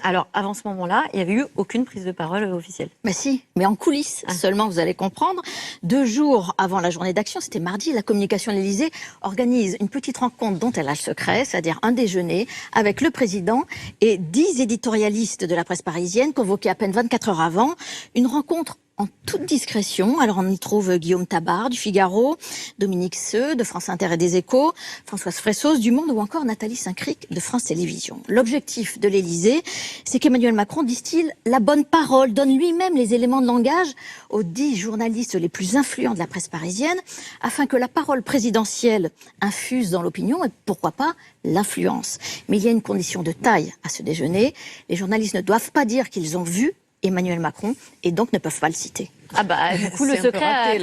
Alors, avant ce moment-là, il n'y avait eu aucune prise de parole officielle. Mais si, mais en coulisses seulement, vous allez comprendre. 2 jours avant la journée d'action, c'était mardi, la communication de l'Élysée organise une petite rencontre dont elle a le secret, c'est-à-dire un déjeuner avec le président et 10 éditorialistes de la presse parisienne convoqués à peine 24 heures avant. Une rencontre en toute discrétion. Alors on y trouve Guillaume Tabar du Figaro, Dominique Seux de France Inter et des Échos, Françoise Fressos du Monde ou encore Nathalie Saint-Cric de France Télévisions. L'objectif de l'Élysée, c'est qu'Emmanuel Macron distille la bonne parole, donne lui-même les éléments de langage aux 10 journalistes les plus influents de la presse parisienne, afin que la parole présidentielle infuse dans l'opinion et pourquoi pas l'influence. Mais il y a une condition de taille à ce déjeuner. Les journalistes ne doivent pas dire qu'ils ont vu Emmanuel Macron et donc ne peuvent pas le citer. Ah bah du coup le secret a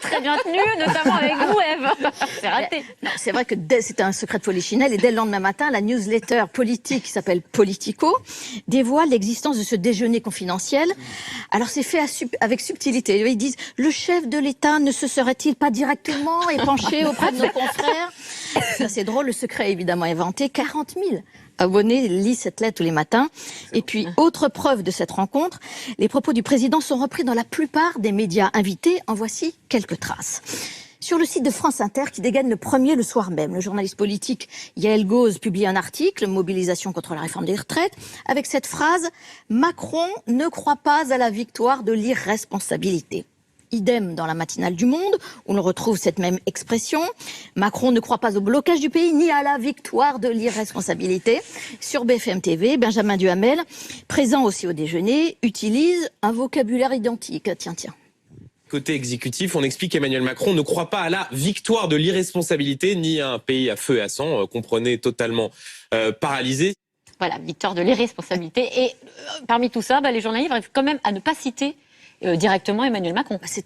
très bien tenu, notamment avec vous Ève. C'est raté. C'est vrai que c'était un secret de polichinelle et dès le lendemain matin, la newsletter politique qui s'appelle Politico dévoile l'existence de ce déjeuner confidentiel. Alors c'est fait avec subtilité. Ils disent le chef de l'État ne se serait-il pas directement épanché auprès de nos confrères? Ça c'est drôle, le secret est évidemment inventé. 40 000 abonnés lisent cette lettre tous les matins. Et puis, autre preuve de cette rencontre, les propos du président sont repris dans la plupart des médias invités. En voici quelques traces. Sur le site de France Inter, qui dégaine le premier le soir même, le journaliste politique Yael Gauze publie un article, Mobilisation contre la réforme des retraites, avec cette phrase « Macron ne croit pas à la victoire de l'irresponsabilité ». Idem dans la matinale du Monde, où l'on retrouve cette même expression. Macron ne croit pas au blocage du pays, ni à la victoire de l'irresponsabilité. Sur BFM TV, Benjamin Duhamel, présent aussi au déjeuner, utilise un vocabulaire identique. Tiens. Côté exécutif, on explique qu'Emmanuel Macron ne croit pas à la victoire de l'irresponsabilité, ni à un pays à feu et à sang, comprenez totalement paralysé. Voilà, victoire de l'irresponsabilité. Et parmi tout ça, les journalistes arrivent quand même à ne pas citer directement Emmanuel Macron. C'est